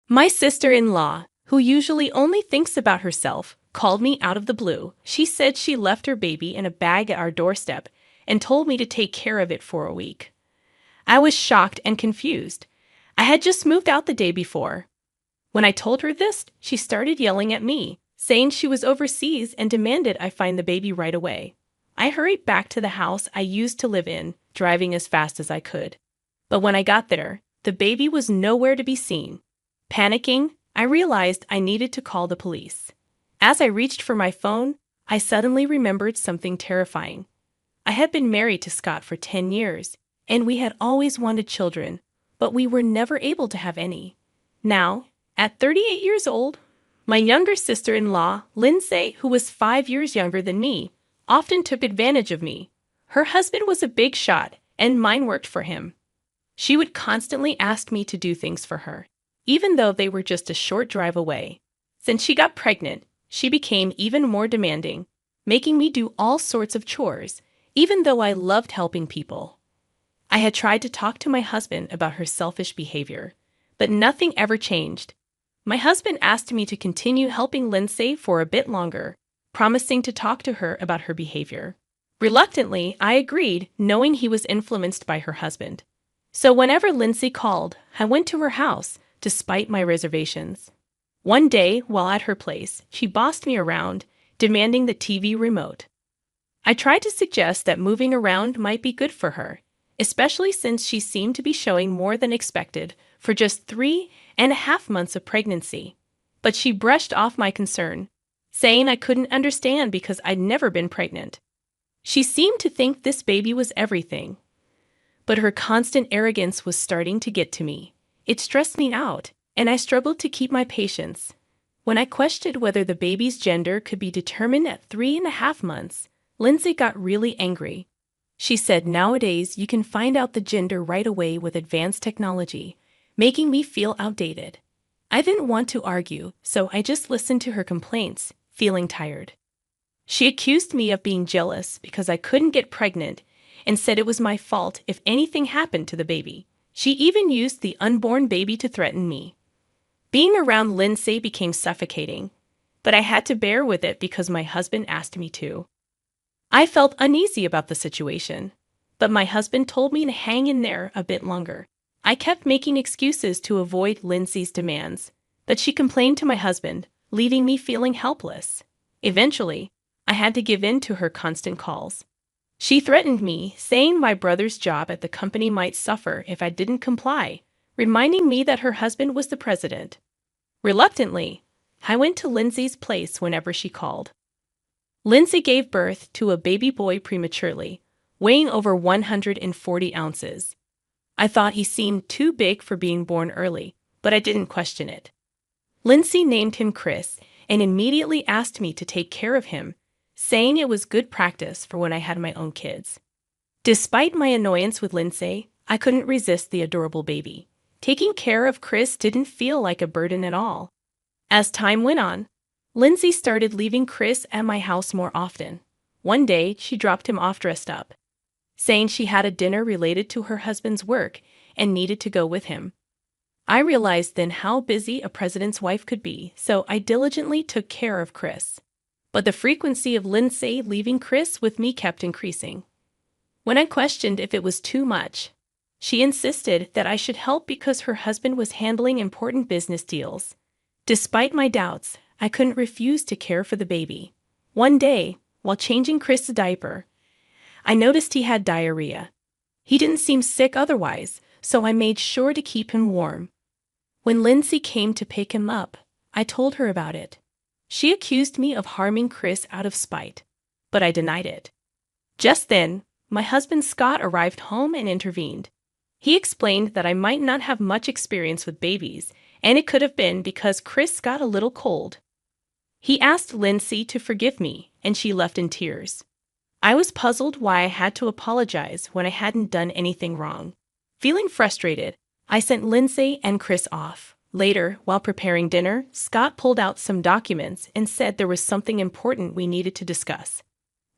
My sister-in-law, who usually only thinks about herself, called me out of the blue. She said she left her baby in a bag at our doorstep and told me to take care of it for a week. I was shocked and confused. I had just moved out the day before. When I told her this, she started yelling at me, saying she was overseas and demanded I find the baby right away. I hurried back to the house I used to live in, driving as fast as I could. But when I got there, the baby was nowhere to be seen. Panicking, I realized I needed to call the police. As I reached for my phone, I suddenly remembered something terrifying. I had been married to Scott for 10 years, and we had always wanted children, but we were never able to have any. Now, at 38 years old, my younger sister-in-law, Lindsay, who was 5 years younger than me, often took advantage of me. Her husband was a big shot, and mine worked for him. She would constantly ask me to do things for her, even though they were just a short drive away. Since she got pregnant, she became even more demanding, making me do all sorts of chores, even though I loved helping people. I had tried to talk to my husband about her selfish behavior, but nothing ever changed. My husband asked me to continue helping Lindsay for a bit longer, promising to talk to her about her behavior. Reluctantly, I agreed, knowing he was influenced by her husband. So whenever Lindsay called, I went to her house, despite my reservations. One day, while at her place, she bossed me around, demanding the TV remote. I tried to suggest that moving around might be good for her, especially since she seemed to be showing more than expected for just 3.5 months of pregnancy. But she brushed off my concern, saying I couldn't understand because I'd never been pregnant. She seemed to think this baby was everything. But her constant arrogance was starting to get to me. It stressed me out, and I struggled to keep my patience. When I questioned whether the baby's gender could be determined at 3.5 months, Lindsay got really angry. She said nowadays you can find out the gender right away with advanced technology, making me feel outdated. I didn't want to argue, so I just listened to her complaints, feeling tired. She accused me of being jealous because I couldn't get pregnant and said it was my fault if anything happened to the baby. She even used the unborn baby to threaten me. Being around Lindsay became suffocating, but I had to bear with it because my husband asked me to. I felt uneasy about the situation, but my husband told me to hang in there a bit longer. I kept making excuses to avoid Lindsay's demands, but she complained to my husband, leaving me feeling helpless. Eventually, I had to give in to her constant calls. She threatened me, saying my brother's job at the company might suffer if I didn't comply, reminding me that her husband was the president. Reluctantly, I went to Lindsay's place whenever she called. Lindsay gave birth to a baby boy prematurely, weighing over 140 ounces. I thought he seemed too big for being born early, but I didn't question it. Lindsay named him Chris and immediately asked me to take care of him, saying it was good practice for when I had my own kids. Despite my annoyance with Lindsay, I couldn't resist the adorable baby. Taking care of Chris didn't feel like a burden at all. As time went on, Lindsay started leaving Chris at my house more often. One day, she dropped him off dressed up, saying she had a dinner related to her husband's work and needed to go with him. I realized then how busy a president's wife could be, so I diligently took care of Chris. But the frequency of Lindsay leaving Chris with me kept increasing. When I questioned if it was too much, she insisted that I should help because her husband was handling important business deals. Despite my doubts, I couldn't refuse to care for the baby. One day, while changing Chris' diaper, I noticed he had diarrhea. He didn't seem sick otherwise, so I made sure to keep him warm. When Lindsay came to pick him up, I told her about it. She accused me of harming Chris out of spite, but I denied it. Just then, my husband Scott arrived home and intervened. He explained that I might not have much experience with babies, and it could have been because Chris got a little cold. He asked Lindsay to forgive me, and she left in tears. I was puzzled why I had to apologize when I hadn't done anything wrong. Feeling frustrated, I sent Lindsay and Chris off. Later, while preparing dinner, Scott pulled out some documents and said there was something important we needed to discuss.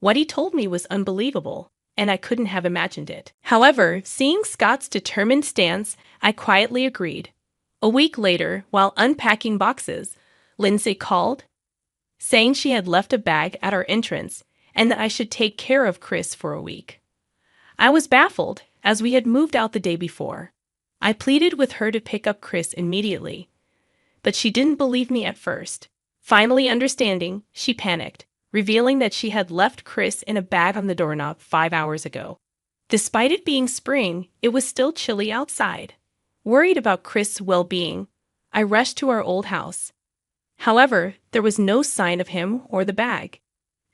What he told me was unbelievable, and I couldn't have imagined it. However, seeing Scott's determined stance, I quietly agreed. A week later, while unpacking boxes, Lindsay called, saying she had left a bag at our entrance and that I should take care of Chris for a week. I was baffled, as we had moved out the day before. I pleaded with her to pick up Chris immediately, but she didn't believe me at first. Finally understanding, she panicked, revealing that she had left Chris in a bag on the doorknob 5 hours ago. Despite it being spring, it was still chilly outside. Worried about Chris' well-being, I rushed to our old house. However, there was no sign of him or the bag.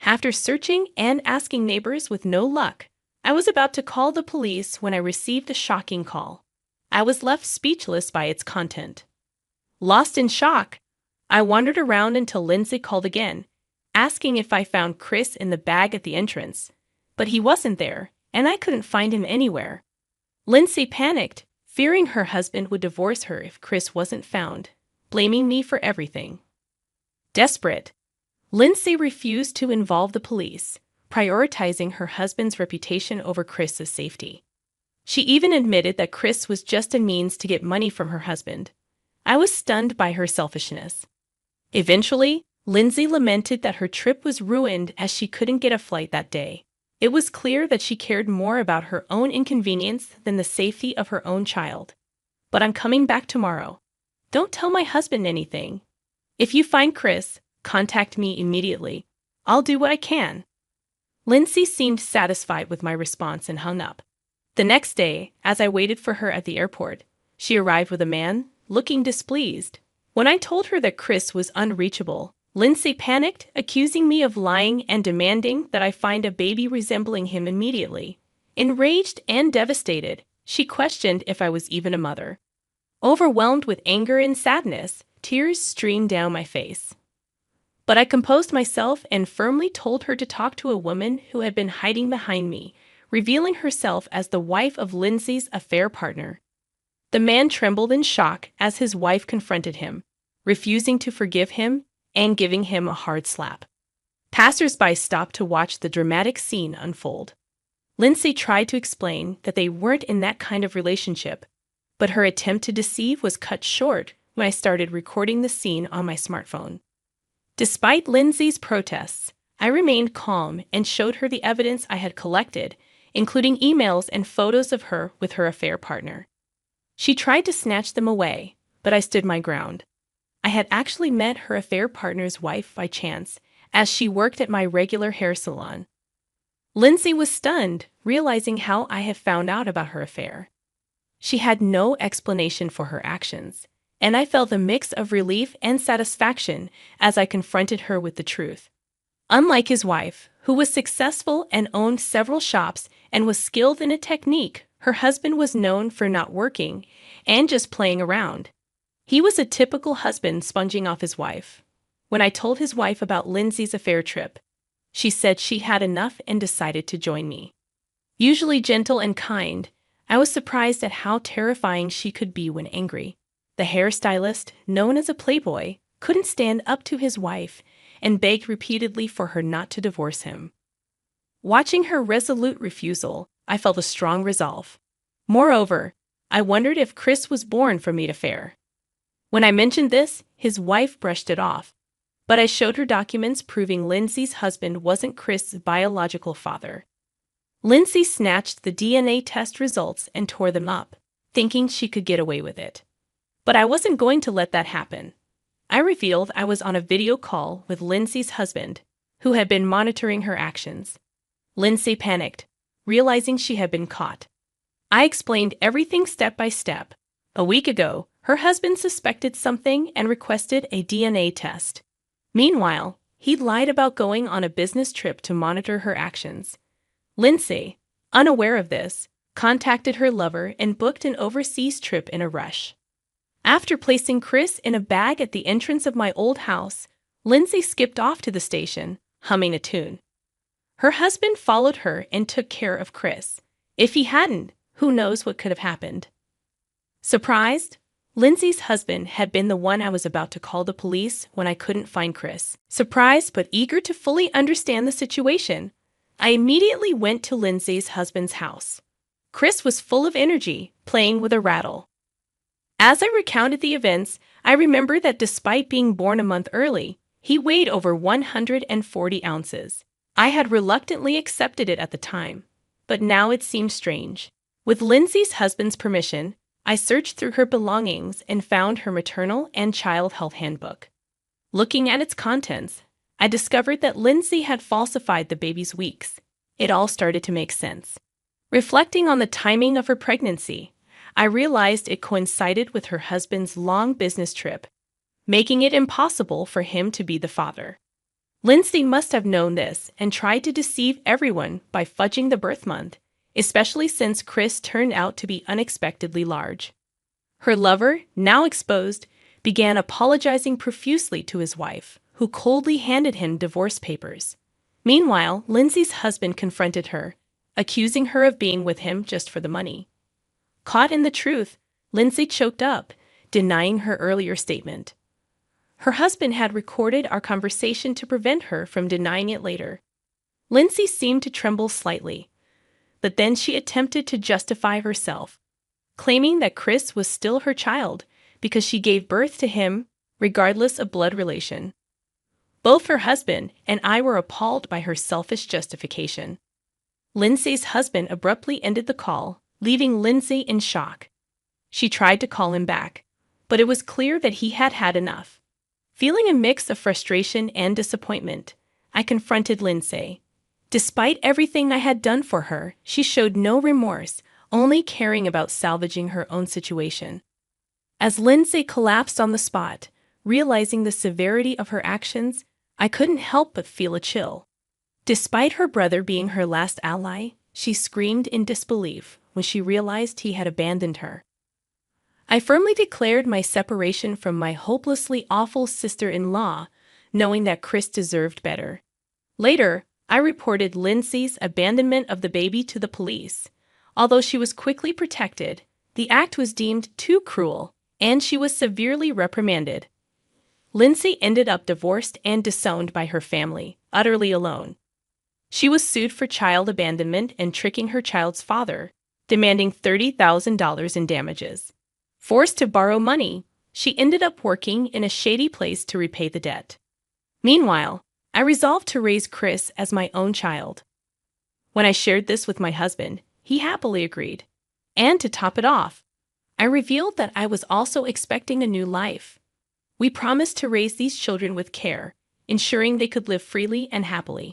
After searching and asking neighbors with no luck, I was about to call the police when I received a shocking call. I was left speechless by its content. Lost in shock, I wandered around until Lindsay called again, asking if I found Chris in the bag at the entrance. But he wasn't there, and I couldn't find him anywhere. Lindsay panicked, fearing her husband would divorce her if Chris wasn't found, blaming me for everything. Desperate, Lindsay refused to involve the police, prioritizing her husband's reputation over Chris's safety. She even admitted that Chris was just a means to get money from her husband. I was stunned by her selfishness. Eventually, Lindsay lamented that her trip was ruined as she couldn't get a flight that day. It was clear that she cared more about her own inconvenience than the safety of her own child. But I'm coming back tomorrow. Don't tell my husband anything. If you find Chris, contact me immediately. I'll do what I can. Lindsay seemed satisfied with my response and hung up. The next day, as I waited for her at the airport, she arrived with a man, looking displeased. When I told her that Chris was unreachable, Lindsay panicked, accusing me of lying and demanding that I find a baby resembling him immediately. Enraged and devastated, she questioned if I was even a mother. Overwhelmed with anger and sadness, tears streamed down my face. But I composed myself and firmly told her to talk to a woman who had been hiding behind me, revealing herself as the wife of Lindsay's affair partner. The man trembled in shock as his wife confronted him, refusing to forgive him and giving him a hard slap. Passers-by stopped to watch the dramatic scene unfold. Lindsay tried to explain that they weren't in that kind of relationship, but her attempt to deceive was cut short when I started recording the scene on my smartphone. Despite Lindsay's protests, I remained calm and showed her the evidence I had collected, including emails and photos of her with her affair partner. She tried to snatch them away, but I stood my ground. I had actually met her affair partner's wife by chance, as she worked at my regular hair salon. Lindsay was stunned, realizing how I had found out about her affair. She had no explanation for her actions, and I felt a mix of relief and satisfaction as I confronted her with the truth. Unlike his wife, who was successful and owned several shops and was skilled in a technique, her husband was known for not working and just playing around. He was a typical husband sponging off his wife. When I told his wife about Lindsay's affair trip, she said she had enough and decided to join me. Usually gentle and kind, I was surprised at how terrifying she could be when angry. The hairstylist, known as a playboy, couldn't stand up to his wife and begged repeatedly for her not to divorce him. Watching her resolute refusal, I felt a strong resolve. Moreover, I wondered if Chris was born from the affair. When I mentioned this, his wife brushed it off, but I showed her documents proving Lindsay's husband wasn't Chris's biological father. Lindsay snatched the DNA test results and tore them up, thinking she could get away with it. But I wasn't going to let that happen. I revealed I was on a video call with Lindsay's husband, who had been monitoring her actions. Lindsay panicked, realizing she had been caught. I explained everything step by step. A week ago, her husband suspected something and requested a DNA test. Meanwhile, he'd lied about going on a business trip to monitor her actions. Lindsay, unaware of this, contacted her lover and booked an overseas trip in a rush. After placing Chris in a bag at the entrance of my old house, Lindsay skipped off to the station, humming a tune. Her husband followed her and took care of Chris. If he hadn't, who knows what could have happened. Surprised, Lindsay's husband had been the one I was about to call the police when I couldn't find Chris. Surprised but eager to fully understand the situation, I immediately went to Lindsay's husband's house. Chris was full of energy, playing with a rattle. As I recounted the events, I remember that despite being born a month early, he weighed over 140 ounces. I had reluctantly accepted it at the time, but now it seemed strange. With Lindsay's husband's permission, I searched through her belongings and found her maternal and child health handbook. Looking at its contents, I discovered that Lindsay had falsified the baby's weeks. It all started to make sense. Reflecting on the timing of her pregnancy, I realized it coincided with her husband's long business trip, making it impossible for him to be the father. Lindsay must have known this and tried to deceive everyone by fudging the birth month, especially since Chris turned out to be unexpectedly large. Her lover, now exposed, began apologizing profusely to his wife, who coldly handed him divorce papers. Meanwhile, Lindsay's husband confronted her, accusing her of being with him just for the money. Caught in the truth, Lindsay choked up, denying her earlier statement. Her husband had recorded our conversation to prevent her from denying it later. Lindsay seemed to tremble slightly, but then she attempted to justify herself, claiming that Chris was still her child because she gave birth to him regardless of blood relation. Both her husband and I were appalled by her selfish justification. Lindsay's husband abruptly ended the call, leaving Lindsay in shock. She tried to call him back, but it was clear that he had had enough. Feeling a mix of frustration and disappointment, I confronted Lindsay. Despite everything I had done for her, she showed no remorse, only caring about salvaging her own situation. As Lindsay collapsed on the spot, realizing the severity of her actions, I couldn't help but feel a chill. Despite her brother being her last ally, she screamed in disbelief when she realized he had abandoned her. I firmly declared my separation from my hopelessly awful sister-in-law, knowing that Chris deserved better. Later, I reported Lindsay's abandonment of the baby to the police. Although she was quickly protected, the act was deemed too cruel, and she was severely reprimanded. Lindsay ended up divorced and disowned by her family, utterly alone. She was sued for child abandonment and tricking her child's father, demanding $30,000 in damages. Forced to borrow money, she ended up working in a shady place to repay the debt. Meanwhile, I resolved to raise Chris as my own child. When I shared this with my husband, he happily agreed. And to top it off, I revealed that I was also expecting a new life. We promised to raise these children with care, ensuring they could live freely and happily.